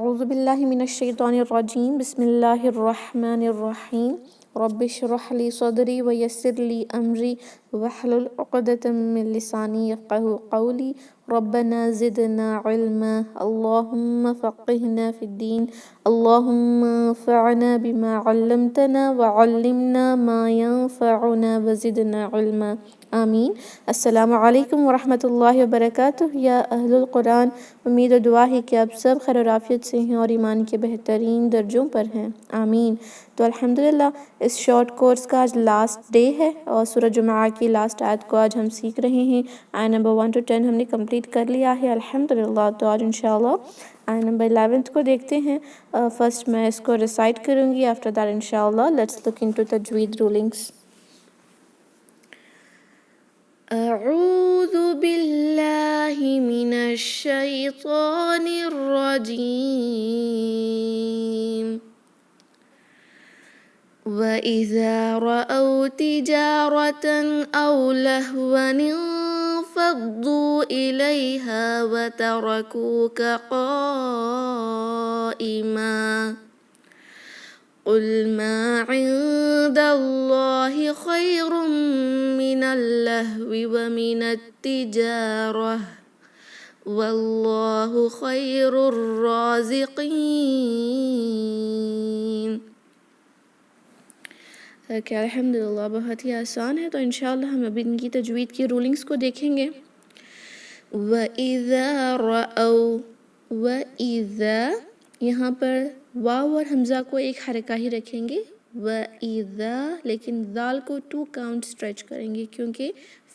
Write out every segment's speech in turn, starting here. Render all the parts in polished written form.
اعوذ باللہ من الشیطان الرجیم بسم اللہ الرحمن الرحیم رب اشرح لی صدری ویسر لی امری واحلل عقدۃ من لسانی یفقہوا قولی ربنا زدنا علما اللہم فقہنا فی الدین اللہم انفعنا بما علمتنا وعلمنا ما ينفعنا وزدنا علما آمین۔ السلام علیکم ورحمۃ اللہ وبرکاتہ۔ یا اہل القرآن، امید و دعا ہے کہ آپ سب خیر و عافیت سے ہیں اور ایمان کے بہترین درجوں پر ہیں، آمین۔ تو الحمدللہ اس شارٹ کورس کا آج لاسٹ ڈے ہے اور سورہ جمعہ کی لاسٹ آیت کو آج ہم سیکھ رہے ہیں۔ آیت نمبر 1 to 10 ہم نے کمپلیٹ کر لیا ہے الحمدللہ۔ تو آج انشاءاللہ آیت نمبر 11 کو دیکھتے ہیں۔ فرسٹ میں اس کو ریسائٹ کروں گی، آفٹر دیٹ انشاءاللہ لیٹس لک انٹو تجوید رولنگس۔ اعوذ باللہ من الشیطان الرجیم وَإِذَا رَأَوْا تِجَارَةً أَوْ لَهْوًا انفَضُّوا إِلَيْهَا وَتَرَكُوكَ قَائِمًا قُلْ مَا عِندَ اللَّهِ خَيْرٌ مِّنَ اللَّهْوِ وَمِنَ التِّجَارَةِ وَاللَّهُ خَيْرُ الرَّازِقِينَ۔ الحمدللہ بہت ہی آسان ہے، تو انشاءاللہ ہم ابھی ان کی تجوید کی رولنگز کو دیکھیں گے۔ وَإِذَا رَأَوْا، وَإِذَا یہاں پر واو اور حمزہ کو ایک حرکہ ہی رکھیں گے، وَإِذَا، لیکن ذال کو 2 کاؤنٹ سٹریچ کریں گے کیونکہ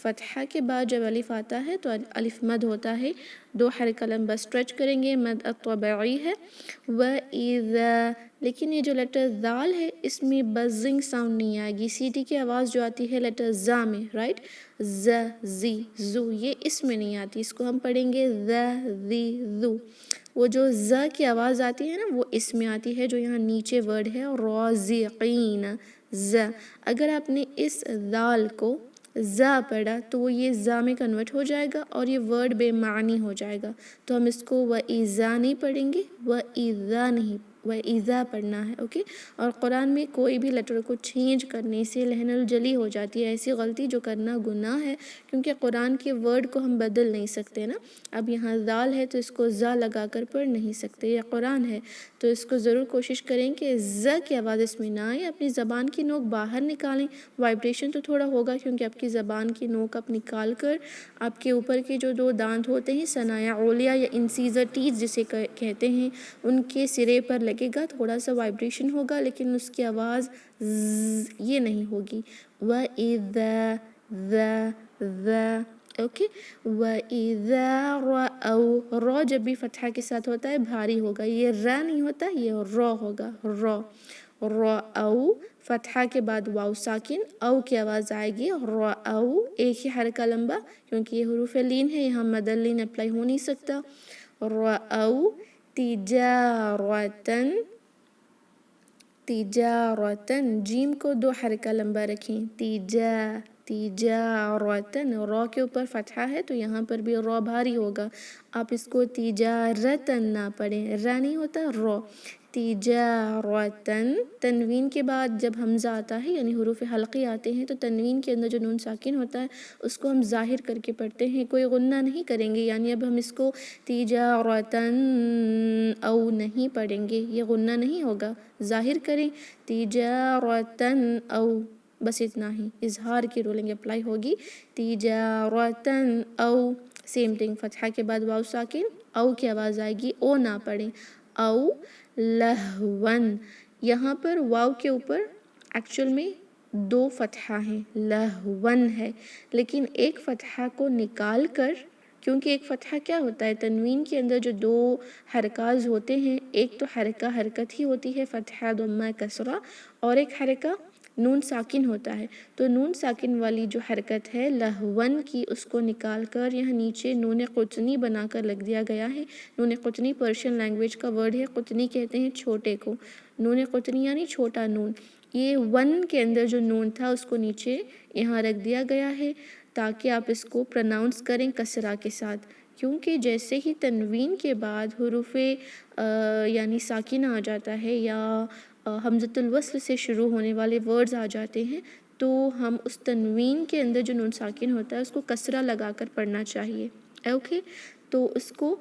فتحہ کے بعد جب الف آتا ہے تو الف مد ہوتا ہے، 2 حرکہ لمبا سٹریچ کریں گے، مد الطبعی ہے۔ وَإِذَا، لیکن یہ جو لیٹر ذال ہے اس میں بزنگ ساؤنڈ نہیں آئے گی، سی ٹی کی آواز جو آتی ہے لیٹر زا میں، رائٹ، ز زی زو، یہ اس میں نہیں آتی، اس کو ہم پڑھیں گے ذ ذی ذو۔ وہ جو ز کی آواز آتی ہے نا وہ اس میں آتی ہے جو یہاں نیچے ورڈ ہے رازقین، ز۔ اگر آپ نے اس ذال کو زا پڑھا تو وہ یہ زا میں کنورٹ ہو جائے گا اور یہ ورڈ بے معنی ہو جائے گا، تو ہم اس کو وَإِذَا نہیں پڑھیں گے، وَإِذَا نہیں، وَإِذَا پڑھنا ہے، اوکے۔ اور قرآن میں کوئی بھی لیٹر کو چینج کرنے سے لہن الجلی ہو جاتی ہے، ایسی غلطی جو کرنا گناہ ہے، کیونکہ قرآن کے ورڈ کو ہم بدل نہیں سکتے نا۔ اب یہاں ذال ہے تو اس کو زا لگا کر پڑھ نہیں سکتے، یہ قرآن ہے، تو اس کو ضرور کوشش کریں کہ ز کی آواز اس میں نہ آئے، اپنی زبان کی نوک باہر نکالیں، وائبریشن تو تھوڑا ہوگا کیونکہ آپ کی زبان کی نوک آپ نکال کر آپ کے اوپر کے جو 2 دانت ہوتے ہیں ثنایا علیہ یا انسیزر ٹیتھ جسے کہتے ہیں، ان کے سرے پر لگے گا، تھوڑا سا وائبریشن ہوگا لیکن اس کی آواز یہ نہیں ہوگی۔ وَإِذَا ذَا ذَا، اوکے۔ وَإِذَا رَأَوْا، رو جب بھی فتحہ کے ساتھ ہوتا ہے بھاری ہوگا، یہ را نہیں ہوتا، یہ رو ہوگا، رو۔ رَأَوْا فتحہ کے بعد واو ساکن، او کی آواز آئے گی، رَأَوْا ایک ہی حرکہ لمبا کیونکہ یہ حروف لین ہے، یہاں مد اللین اپلائی ہو نہیں سکتا۔ رَأَوْا تِجَارَةً، تِجَارَةً، جیم کو 2 حرکہ لمبا رکھیں، تِجَارَةً، رو کے اوپر فتحہ ہے تو یہاں پر بھی رو بھاری ہوگا، آپ اس کو تِجَارَةً نہ پڑھیں، را نہیں ہوتا، رو۔ تِجَارَةً، تنوین کے بعد جب حمزہ آتا ہے یعنی حروف حلقی آتے ہیں تو تنوین کے اندر جو نون ساکن ہوتا ہے اس کو ہم ظاہر کر کے پڑھتے ہیں، کوئی غنہ نہیں کریں گے، یعنی اب ہم اس کو تِجَارَةً او نہیں پڑھیں گے، یہ غنہ نہیں ہوگا، ظاہر کریں تِجَارَةً او، بس اتنا ہی، اظہار کی رولنگ اپلائی ہوگی، تِجَارَةً او، سیم تھنگ، فتحہ کے بعد واو ساکن، او کی آواز آئے گی، او نہ پڑھیں، او لہون، یہاں پر واو کے اوپر ایکچول میں 2 فتحہ ہیں، لہون ہے، لیکن ایک فتحہ کو نکال کر، کیونکہ ایک فتحہ کیا ہوتا ہے تنوین کے اندر جو 2 حرکات ہوتے ہیں، ایک تو حرکت ہی ہوتی ہے فتحہ ضمہ کسرہ، اور ایک حرکہ نون ساکن ہوتا ہے، تو نون ساکن والی جو حرکت ہے لہون کی اس کو نکال کر یہاں نیچے نون قطنی بنا کر لگ دیا گیا ہے۔ نون قطنی پرشین لینگویج کا ورڈ ہے، قطنی کہتے ہیں چھوٹے کو، نون قطنی یعنی چھوٹا نون، یہ 1 کے اندر جو نون تھا اس کو نیچے یہاں رکھ دیا گیا ہے تاکہ آپ اس کو پروناؤنس کریں کسرہ کے ساتھ، کیونکہ جیسے ہی تنوین کے بعد حروف یعنی ساکن آ جاتا ہے یا حمزۃ الوصل سے شروع ہونے والے ورڈز آ جاتے ہیں تو ہم اس تنوین کے اندر جو نون ساکن ہوتا ہے اس کو کسرہ لگا کر پڑھنا چاہیے. اوکے, تو اس کو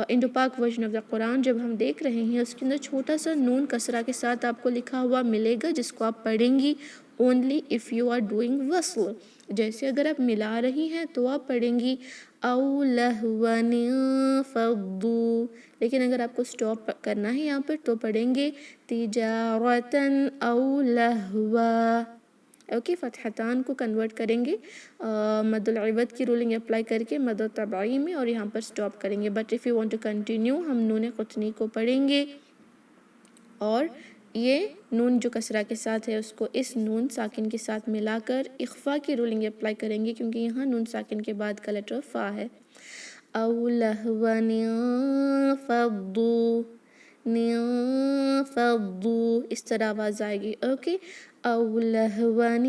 انڈو پاک ورژن آف دا قرآن جب ہم دیکھ رہے ہیں اس کے اندر چھوٹا سا نون کسرہ کے ساتھ آپ کو لکھا ہوا ملے گا جس کو آپ پڑھیں گی only if you are doing وصل. جیسے اگر آپ ملا رہی ہیں تو آپ پڑھیں گی او لہون فضو, لیکن اگر آپ کو سٹاپ کرنا ہے یہاں پر تو پڑھیں گے تجارتن او لہوا. اوکے, فتحتان کو کنورٹ کریں گے مد العوض کی رولنگ اپلائی کر کے مد طبعی میں اور یہاں پر سٹاپ کریں گے. But if you want to continue ہم نون قطنی کو پڑھیں گے اور یہ نون جو کسرہ کے ساتھ ہے اس کو اس نون ساکن کے ساتھ ملا کر اخفا کی رولنگ اپلائی کریں گے کیونکہ یہاں نون ساکن کے بعد کا لیٹر فا ہے. او لہون فضو فضو, اس طرح آواز آئے گی. اوکے, او لہون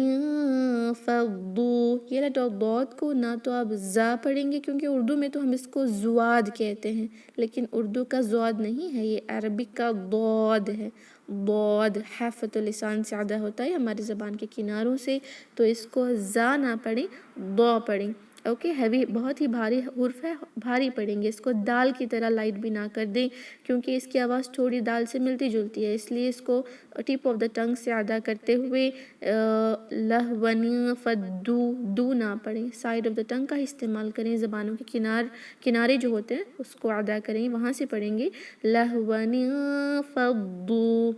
فضو. یہ لیٹر ضاد کو نہ تو آپ زا پڑھیں گے کیونکہ اردو میں تو ہم اس کو زواد کہتے ہیں لیکن اردو کا زواد نہیں ہے, یہ عربک کا ضاد ہے. ضاد حافۃ اللسان سے عدا ہوتا ہے ہماری زبان کے کناروں سے, تو اس کو زا نہ پڑھیں ضا پڑھیں. اوکے, ہیوی بہت ہی بھاری حرف ہے, بھاری پڑھیں گے اس کو. دال کی طرح لائٹ بھی نہ کر دیں کیونکہ اس کی آواز تھوڑی دال سے ملتی جلتی ہے, اس لیے اس کو ٹپ آف دا ٹنگ سے ادا کرتے ہوئے لہون فدو دو نہ پڑھیں, سائڈ آف دا ٹنگ کا استعمال کریں. زبانوں کے کنارے جو ہوتے ہیں اس کو ادا کریں, وہاں سے پڑھیں گے لہون فدو.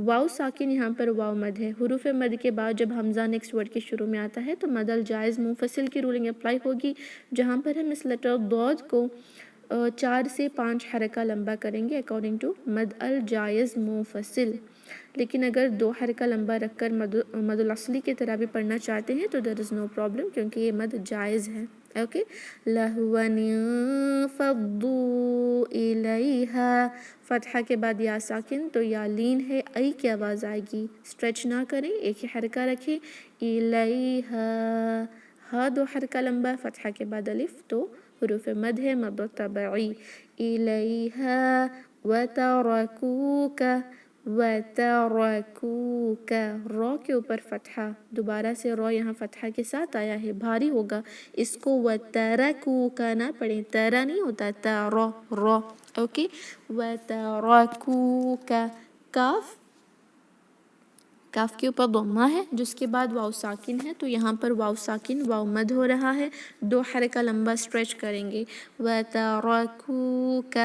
واو ساکن یہاں پر واو مد ہے. حروف مد کے بعد جب حمزہ نیکسٹ ورڈ کے شروع میں آتا ہے تو مد الجائز منفصل کی رولنگ اپلائی ہوگی جہاں پر ہم اس لیٹر ضاد کو 4 سے 5 حرکہ لمبا کریں گے اکارڈنگ ٹو مد الجائز منفصل. لیکن اگر 2 حرکہ لمبا رکھ کر مد الاصلی کی طرح بھی پڑھنا چاہتے ہیں تو دیر از نو پرابلم کیونکہ یہ مد جائز ہے. اوکے, لہون فضو الیہا, فتحہ کے بعد یا ساکن تو یا لین ہے, ای کی آواز آئے گی, اسٹریچ نہ کریں, ایک ہی حرکہ رکھیں. الیہا, ہا 2 حرکہ لمبا, فتحہ کے بعد الف تو حروف مد ہے مد طبعی. الیہا وترکوک وترکوک, را کے اوپر فتحہ, دوبارہ سے را یہاں فتحہ کے ساتھ آیا ہے, بھاری ہوگا, اس کو وترکوک نہ پڑھیں, ترا نہیں ہوتا ترا را. اوکے, وترکوک. کاف, کاف کے اوپر ضمہ ہے جس کے بعد واو ساکن ہے تو یہاں پر واو ساکن واو مد ہو رہا ہے, 2 حرکہ لمبا اسٹریچ کریں گے. وترکوک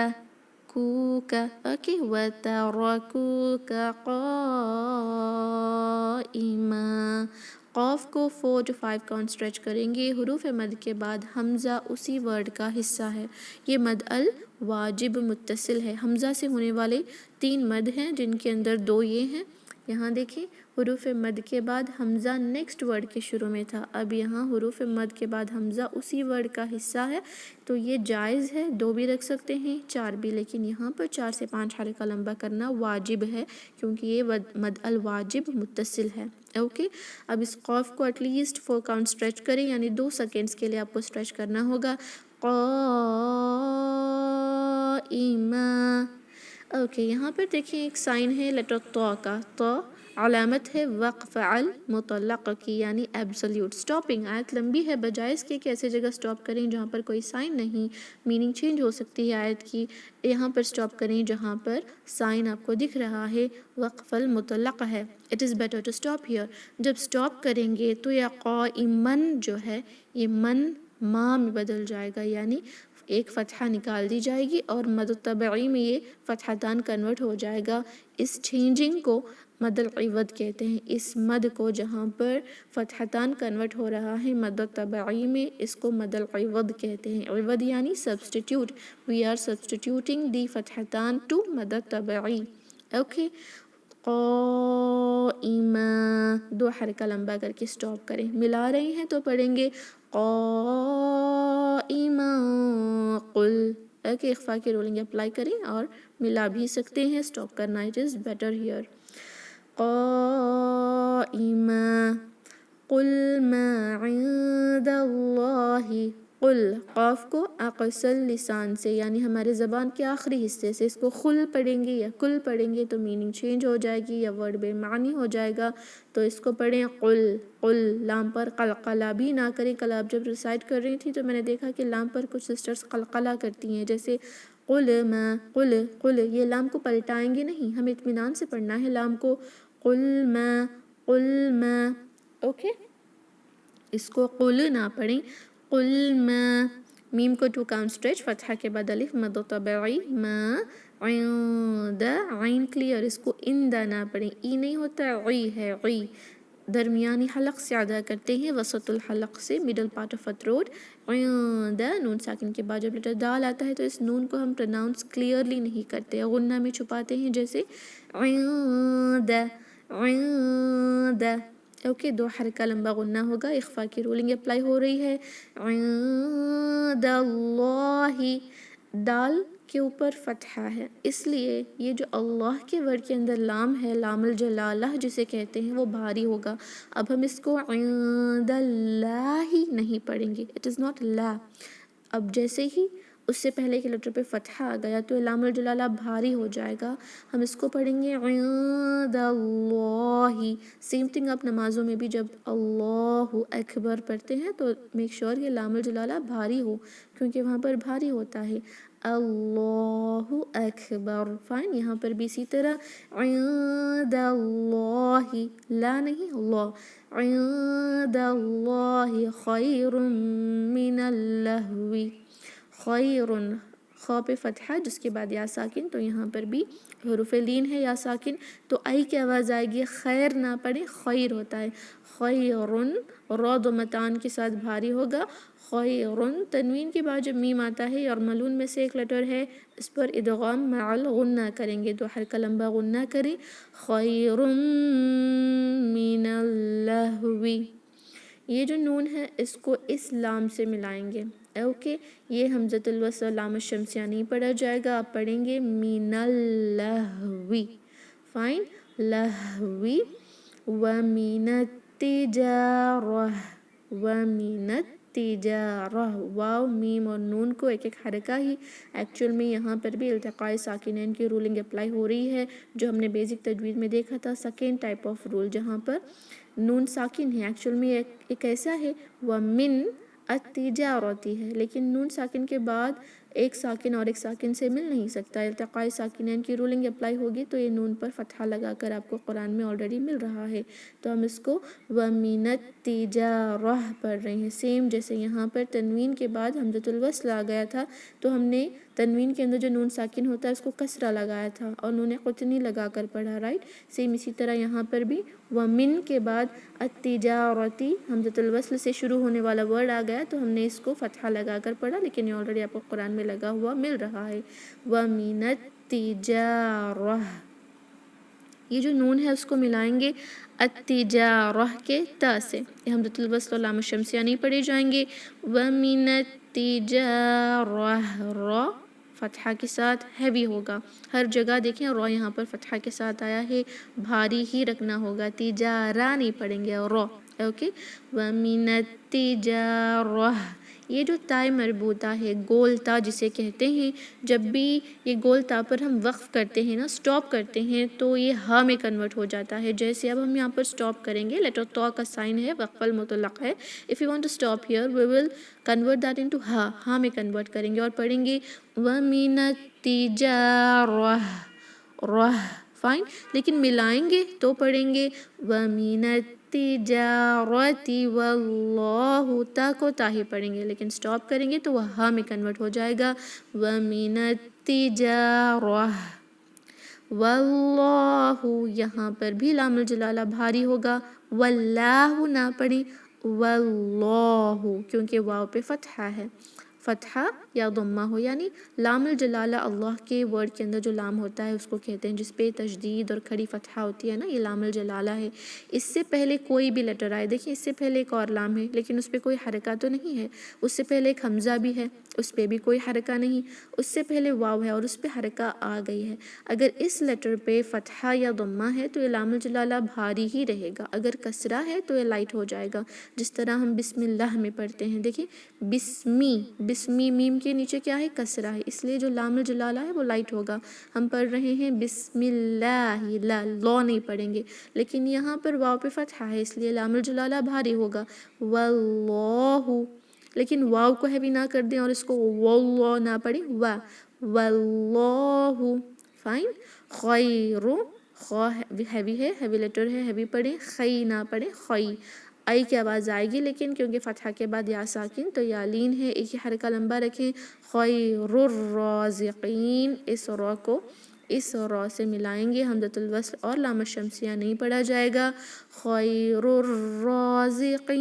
کوک. اوکے, وترکوک قائما. قاف کو 4 to 5 کاؤنٹ اسٹریچ کریں گے. حروف مد کے بعد حمزہ اسی ورڈ کا حصہ ہے, یہ مد الواجب متصل ہے. حمزہ سے ہونے والے 3 مد ہیں جن کے اندر 2 یہ ہیں. یہاں دیکھیں حروف مد کے بعد حمزہ نیکسٹ ورڈ کے شروع میں تھا, اب یہاں حروف مد کے بعد حمزہ اسی ورڈ کا حصہ ہے تو یہ جائز ہے, 2 بھی رکھ سکتے ہیں 4 بھی, لیکن یہاں پر 4 سے 5 حرکہ لمبا کرنا واجب ہے کیونکہ یہ مد الواجب متصل ہے. اوکے, اب اس قاف کو ایٹ لیسٹ 4 کاؤنٹ اسٹریچ کریں, یعنی 2 سیکنڈز کے لیے آپ کو اسٹریچ کرنا ہوگا. قائما. اوکے, یہاں پر دیکھیں ایک سائن ہے لیٹر طا کا, طا علامت ہے وقف المطلق کی یعنی ایبسلیوٹ سٹاپنگ. آیت لمبی ہے, بجائے اس کے ایسے جگہ سٹاپ کریں جہاں پر کوئی سائن نہیں, میننگ چینج ہو سکتی ہے آیت کی. یہاں پر سٹاپ کریں جہاں پر سائن آپ کو دکھ رہا ہے وقف المطلق ہے. It is better to stop here. جب سٹاپ کریں گے تو یا قائمن جو ہے یہ من ما میں بدل جائے گا, یعنی ایک فتحہ نکال دی جائے گی اور مد طبعی میں یہ فتحتان کنورٹ ہو جائے گا. اس چینجنگ کو مد العوض کہتے ہیں. اس مد کو جہاں پر فتحتان کنورٹ ہو رہا ہے مد طبعی میں, اس کو مد العوض کہتے ہیں. عوض یعنی substitute, we are substituting the فتحتان ٹو مد طبعی. اوکے, قائما 2 حرکہ لمبا کر کے سٹاپ کریں. ملا رہے ہیں تو پڑھیں گے قائما قل. اوکے, اخفا کی رولنگ اپلائی کریں اور ملا بھی سکتے ہیں, سٹاپ کرنا اٹ از بیٹر ہیئر. قائما قل ما عند اللہ قل، قاف کو اقصل لسان سے یعنی ہمارے زبان کے آخری حصے سے اس کو خل پڑھیں گے یا کل پڑھیں گے تو میننگ چینج ہو جائے گی یا ورڈ بے معنی ہو جائے گا. تو اس کو پڑھیں قل قل. لام پر قلقلہ بھی نہ کریں. کل آپ جب ریسائٹ کر رہی تھی تو میں نے دیکھا کہ لام پر کچھ سسٹرز قلقلہ کرتی ہیں، جیسے قل ما قل قل. یہ لام کو پلٹائیں گے نہیں، ہمیں اطمینان سے پڑھنا ہے لام کو. قل ما اوکے. اس کو قل نہ پڑھیں، قل ما. میم کو 2 کاؤنٹ اسٹریچ، فتحہ کے بعد الف مد طبعی، ما عند عین کلیئر. اس کو اندہ نہ پڑھیں، ای نہیں ہوتا عی ہے عی. درمیانی حلق سے ادا کرتے ہیں، وسط الحلق سے، مڈل پارٹ آف تھروٹ. عند نون ساکن کے بعد جب لیٹر دال آتا ہے تو اس نون کو ہم پروناؤنس کلیئرلی نہیں کرتے، غنہ میں چھپاتے ہیں، جیسے عند عند. اوکے، 2 حرکہ لمبا غنہ ہوگا، اخفا کی رولنگ اپلائی ہو رہی ہے. عند اللہ، دال کے اوپر فتحہ ہے، اس لیے یہ جو اللہ کے ورڈ کے اندر لام ہے، لام الجلالہ جسے کہتے ہیں، وہ بھاری ہوگا. اب ہم اس کو عند اللہ نہیں پڑھیں گے، اٹ از ناٹ لا. اب جیسے ہی اس سے پہلے کے لیٹر پہ فتحہ آ گیا تو لام الجلالہ بھاری ہو جائے گا. ہم اس کو پڑھیں گے عند اللہ. سیم تھنگ آپ نمازوں میں بھی جب اللہ اکبر پڑھتے ہیں تو میک شور یہ لام الجلالہ بھاری ہو، کیونکہ وہاں پر بھاری ہوتا ہے. اللہ اکبر. فائن. یہاں پر بھی اسی طرح عند اللہ، لا نہیں اللہ. عند اللہ خیر من اللہو. خیر، خا پہ فتحہ جس کے بعد یا ساکن، تو یہاں پر بھی حروف لین ہے یا ساکن، تو آئی کی آواز آئے گی. خیر نہ پڑھیں، خیر ہوتا ہے. خیرن، را ضمتان کے ساتھ بھاری ہوگا. خیرن. تنوین کے بعد جب میم آتا ہے اور ملون میں سے ایک لیٹر ہے، اس پر ادغام مع الغنہ کریں گے، 2 حرکہ لمبا غنہ کریں. خیر من اللہو. یہ جو نون ہے اس کو اس لام سے ملائیں گے. اوکے، یہ حمزۃ الوصل لام الشمسیہ نہیں پڑھا جائے گا، آپ پڑھیں گے من اللہو. فائن. لہوی. ومن التجارہ، ومن التجارہ. واو، میم اور نون کو ایک ایک حرکہ ہی. ایکچوئل میں یہاں پر بھی التقاء ساکنین کی رولنگ اپلائی ہو رہی ہے، جو ہم نے بیسک تجوید میں دیکھا تھا. سیکنڈ ٹائپ آف رول جہاں پر نون ساکن ہے، ایکچوئل میں ایک ایسا ہے ومن التجارتی ہے، لیکن نون ساکن کے بعد ایک ساکن اور ایک ساکن سے مل نہیں سکتا. التقاء ساکنین کی رولنگ اپلائی ہوگی تو یہ نون پر فتحہ لگا کر آپ کو قرآن میں آلریڈی مل رہا ہے، تو ہم اس کو وَمِنَ التِّجَارَةِ پڑھ رہے ہیں. سیم جیسے یہاں پر تنوین کے بعد حمزۃ الوصل آ گیا تھا تو ہم نے تنوین کے اندر جو نون ساکن ہوتا ہے اس کو کسرہ لگایا تھا اور نون قطنی لگا کر پڑھا، رائٹ. سیم اسی طرح یہاں پر بھی وَمِن کے بعد التِّجَارَةِ حمزۃ الوصل سے شروع ہونے والا ورڈ آ گیا تو ہم نے اس کو فتحہ لگا کر پڑھا، لیکن یہ آلریڈی آپ کو قرآن میں لگا ہوا مل رہا ہے. وَمِنَ التِّجَارَةِ. یہ جو نون ہے اس کو ملائیں گے التجارہ کے تا سے. یہ حمزۃ الوصل اور لام الشمسیہ نہیں پڑھے جائیں گے. وَمِنَ التجارہ، را فتحہ کے ساتھ ہیوی ہوگا. ہر جگہ دیکھیں را یہاں پر فتحہ کے ساتھ آیا ہے، بھاری ہی رکھنا ہوگا. تجارہ نہیں پڑھیں گے اور را. اوکے. وَمِنَ التجارہ. یہ جو تائے مربوطہ ہے، گول تا جسے کہتے ہیں، جب بھی یہ گول تا پر ہم وقف کرتے ہیں نا، سٹاپ کرتے ہیں تو یہ ہا میں کنورٹ ہو جاتا ہے. جیسے اب ہم یہاں پر سٹاپ کریں گے، لیٹر تو کا سائن ہے، وقف المطلق ہے. if you want to stop here we will convert that into ہا، ہا میں کنورٹ کریں گے اور پڑھیں گے وَمِنَ التِّجَارَةِ. رہ فائن. لیکن ملائیں گے تو پڑھیں گے وَمِنَ التِّجَارَةِ وَاللَّهُ. تا کو تا ہی پڑھیں گے، لیکن سٹاپ کریں گے تو وہ ہا میں کنورٹ ہو جائے گا. وَمِنَ التِّجَارَةِ. واللہ، یہاں پر بھی لام الجلالہ بھاری ہوگا. واللہ نہ پڑھیں، واللہ، کیونکہ واو پہ فتحہ ہے. فتحہ یا ضمہ ہو، یعنی لام الجلالہ اللہ کے ورڈ کے اندر جو لام ہوتا ہے اس کو کہتے ہیں جس پہ تشدید اور کھڑی فتحہ ہوتی ہے نا، یہ لام الجلالہ ہے. اس سے پہلے کوئی بھی لیٹر آئے، دیکھیں اس سے پہلے ایک اور لام ہے لیکن اس پہ کوئی حرکہ تو نہیں ہے، اس سے پہلے ایک حمزہ بھی ہے، اس پہ بھی کوئی حرکہ نہیں، اس سے پہلے واو ہے اور اس پہ حرکہ آ گئی ہے۔ اگر اس لیٹر پہ فتحہ یا ضمہ ہے تو یہ لام الجلالہ بھاری ہی رہے گا، اگر کسرہ ہے تو یہ لائٹ ہو جائے گا، جس طرح ہم بسم اللہ میں پڑھتے ہیں۔ دیکھیں بسمی میم کے نیچے کیا ہے؟ کسرہ ہے، اس لیے جو لام الجلالہ ہے وہ لائٹ ہوگا۔ ہم پڑھ رہے ہیں بسم اللہ، لا نہیں پڑھیں گے، لیکن یہاں پر واو پہ فتحہ ہے اس لیے لام الجلالہ بھاری ہوگا۔ واللہ، لیکن واو کو ہیوی نہ کر دیں اور اس کو واللہ نہ پڑھیں، واللہ فائن۔ خیر، خا ہیوی ہے، ہیوی لیٹر ہے، ہیوی پڑھیں، خی نہ پڑھیں، خی۔ آئی کی آواز آئے گی لیکن کیونکہ فتحہ کے بعد یا ساکن تو یا لین ہے، ایک ہی حرکہ لمبا رکھیں۔ خیر الرازقین، اس را کو اس را سے ملائیں گے، حمزۃ الوصل اور لام الشمسیہ نہیں پڑھا جائے گا۔ خیر الرازقین،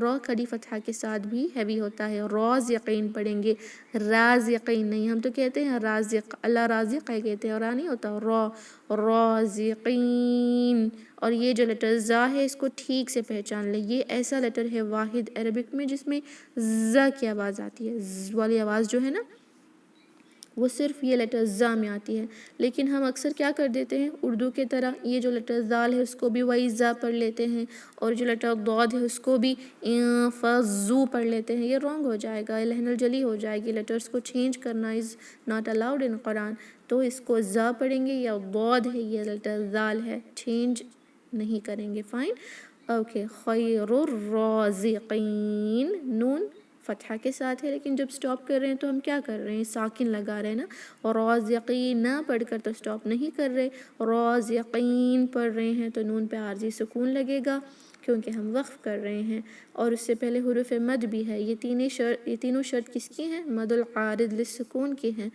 را کھڑی فتحہ کے ساتھ بھی ہیوی ہوتا ہے، رازقین پڑھیں گے، رازقین نہیں۔ ہم تو کہتے ہیں رازق، اللہ رازق ہے کہتے ہیں، اور نہیں ہوتا، رازقین۔ اور یہ جو لیٹر زا ہے اس کو ٹھیک سے پہچان لیں، یہ ایسا لیٹر ہے واحد عربک میں جس میں زا کی آواز آتی ہے، ز والی آواز جو ہے نا وہ صرف یہ لیٹر زا میں آتی ہے، لیکن ہم اکثر کیا کر دیتے ہیں اردو کے طرح، یہ جو لیٹر زال ہے اس کو بھی وہی زا پڑھ لیتے ہیں، اور جو لیٹر ضاد ہے اس کو بھی فزو پڑھ لیتے ہیں، یہ رانگ ہو جائے گا، لہن الجلی ہو جائے گی، لیٹرز کو چینج کرنا از ناٹ الاؤڈ ان قرآن، تو اس کو زا پڑھیں گے، یا ضاد ہے یہ لیٹر زال ہے، چینج نہیں کریں گے، فائن۔ اوکے، خیر الرازقین، نون فتحہ کے ساتھ ہے لیکن جب سٹاپ کر رہے ہیں تو ہم کیا کر رہے ہیں؟ ساکن لگا رہے ہیں نا، اور رازقین پڑھ کر تو سٹاپ نہیں کر رہے، رازقین پڑھ رہے ہیں تو نون پہ عارضی سکون لگے گا کیونکہ ہم وقف کر رہے ہیں، اور اس سے پہلے حروف مد بھی ہے، یہ تینوں شرط کس کی ہیں؟ مد العارض للسکون کی ہیں،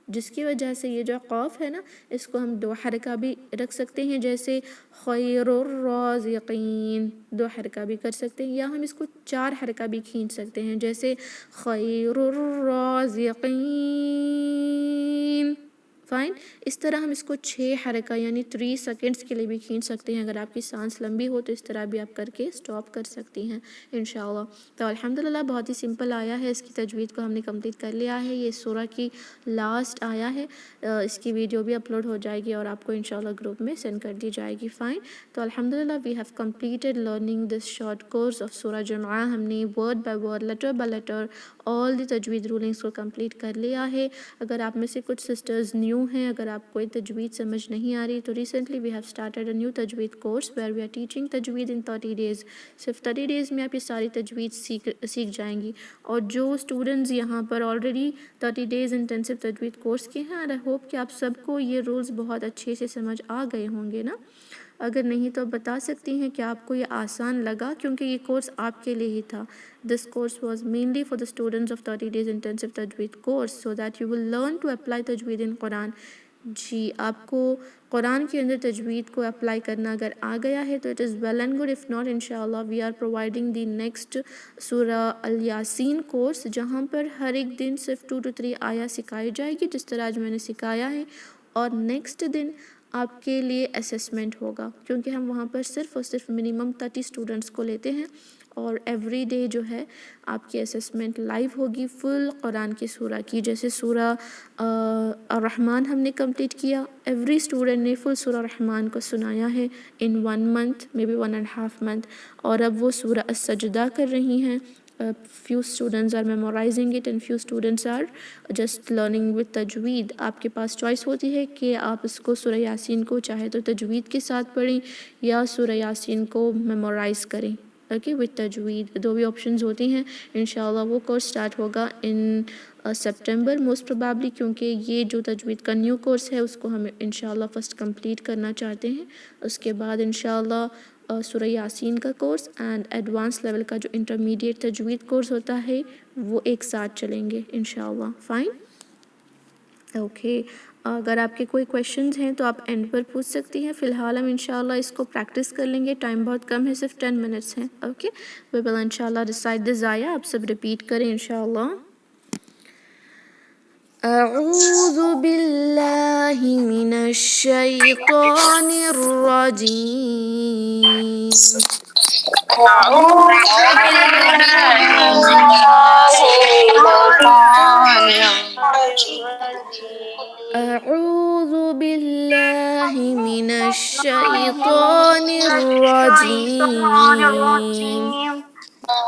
جس کی وجہ سے یہ جو قاف ہے نا اس کو ہم دو حرکہ بھی رکھ سکتے ہیں، جیسے خیر الرازقین، دو حرکہ بھی کر سکتے ہیں، یا ہم اس کو 4 حرکہ بھی کھینچ سکتے ہیں، جیسے خیر الرازقین، فائن۔ اس طرح ہم اس کو 6 حرکہ یعنی 3 سیکنڈز کے لیے بھی کھینچ سکتے ہیں، اگر آپ کی سانس لمبی ہو تو اس طرح بھی آپ کر کے سٹاپ کر سکتی ہیں انشاءاللہ۔ تو الحمدللہ بہت ہی سمپل آیا ہے، اس کی تجوید کو ہم نے کمپلیٹ کر لیا ہے، یہ سورہ کی لاسٹ آیا ہے، اس کی ویڈیو بھی اپلوڈ ہو جائے گی اور آپ کو انشاءاللہ گروپ میں سینڈ کر دی جائے گی، فائن۔ تو الحمدللہ we have completed learning this short course of سورہ جمعہ، ہم نے word by word, letter by letter all the تجوید رولنگس کو کمپلیٹ کر لیا ہے۔ اگر آپ میں سے کچھ سسٹرز نیو ہیں، اگر آپ کوئی تجوید سمجھ نہیں آ رہی تو recently we have started a new تجوید course where we are teaching تجوید ان 30 ڈیز، صرف 30 ڈیز میں آپ یہ ساری تجوید سیکھ جائیں گی، اور جو اسٹوڈنٹس یہاں پر آلریڈی 30 ڈیز انٹینسو تجوید کورس کے ہیں، آئی ہوپ کہ آپ سب کو یہ رولز بہت اچھے سے سمجھ آ گئے ہوں گے نا، اگر نہیں تو بتا سکتی ہیں کہ آپ کو یہ آسان لگا، کیونکہ یہ کورس آپ کے لیے ہی تھا۔ This course was mainly for the students of 30 days intensive تجوید course so that you will learn to apply تجوید ان قرآن۔ جی، آپ کو قرآن کے اندر تجوید کو اپلائی کرنا اگر آ گیا ہے تو it is well and good, if not انشاءاللہ we are providing the next سورہ الیاسین کورس، جہاں پر ہر ایک دن صرف 2 to 3 آیا سکھائی جائے گی، جس طرح آج میں نے سکھایا ہے، اور نیکسٹ دن آپ کے لیے اسیسمنٹ ہوگا، کیونکہ ہم وہاں پر صرف اور صرف منیمم 30 اسٹوڈنٹس کو لیتے ہیں، اور ایوری ڈے جو ہے آپ کی اسیسمنٹ لائیو ہوگی فل قرآن کی سورہ کی، جیسے سورہ الرحمن ہم نے کمپلیٹ کیا، ایوری اسٹوڈنٹ نے فل سورہ الرحمن کو سنایا ہے ان 1 month مے بی 1.5 month، اور اب وہ سورہ السجدہ کر رہی ہیں، few students are memorizing it and few students are just learning with تجوید۔ آپ کے پاس چوائس ہوتی ہے کہ آپ اس کو سورہ یاسین کو چاہے تو تجوید کے ساتھ پڑھیں یا سورہ یاسین کو میمورائز کریں، اوکے، وتھ تجوید، 2 بھی آپشنز ہوتی ہیں۔ انشاءاللہ وہ کورس سٹارٹ ہوگا ان سپٹمبر موسٹ پروبیبلی، کیونکہ یہ جو تجوید کا نیو کورس ہے اس کو ہم انشاءاللہ فرسٹ کمپلیٹ کرنا چاہتے ہیں، اس کے بعد انشاءاللہ سورہ یاسین کا کورس اینڈ ایڈوانس لیول کا جو انٹرمیڈیٹ تجوید کورس ہوتا ہے وہ ایک ساتھ چلیں گے انشاءاللہ، فائن، اوکے۔ اگر آپ کے کوئی کویشچنز ہیں تو آپ اینڈ پر پوچھ سکتی ہیں، فی الحال ہم انشاءاللہ اس کو پریکٹس کر لیں گے، ٹائم بہت کم ہے، صرف 10 منٹس ہیں، اوکے۔ وی ول انشاءاللہ ریسائٹ دس آیا، آپ سب ریپیٹ کریں انشاءاللہ۔ اعوذ باللہ من الشیطان الرجیم أعوذ بالله من الشيطان الرجيم.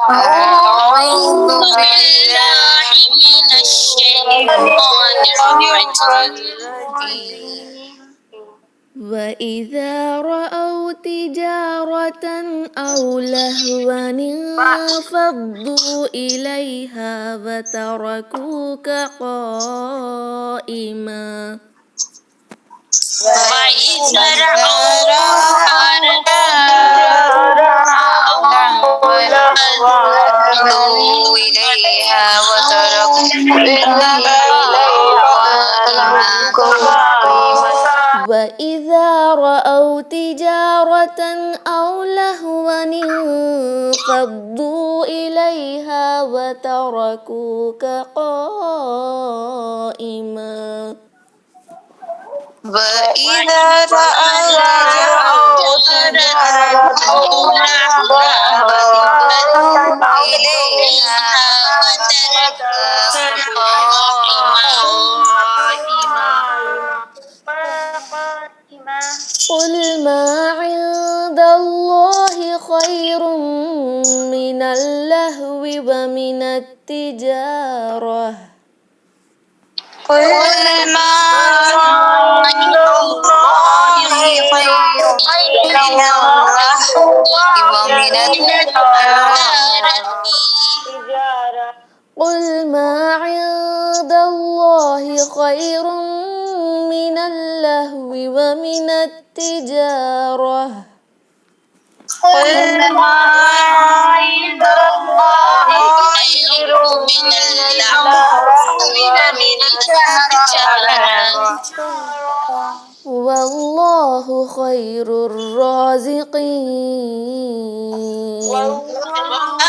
أعوذ بالله من الشيطان الرجيم. وإذا رأوا تجارة أو لهوا انفضوا إليها وتركوك قائما. وإذا رأوا انفضوا إليها وإذا رأوا تجارة أو لهوا انفضوا إليها وتركوك قائما. وإذا رأوا تجارة أو لهوا إليها وتركوك قائما. قل ما عند الله خير من اللهو ومن التجارة. قل ما عند الله خير من اللهو ومن التجارة. قل ما عند الله خير من اللهو ومن التجارة. قل ما عند الله خير من اللهو ومن التجارة. والله خير الرازقين. والله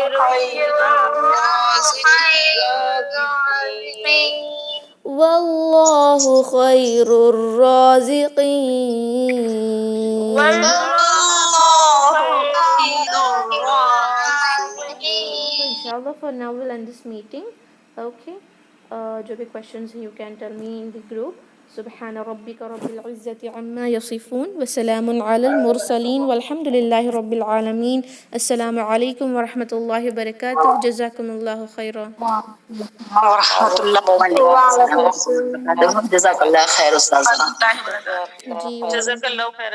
خير الرازقين. والله خير الرازقين. Inshallah, for now we'll end this meeting. Okay. جو بھی questions ہیں you can tell me in the group. سبحان ربك رب العزة عما يصفون وسلام على المرسلين والحمد لله رب العالمين. السلام عليكم ورحمة الله وبركاته. جزاكم الله خيرا. ورحمۃ اللہ وبرکاتہ. جزاک اللہ خیر استاذ. جی جزاک اللہ خیر.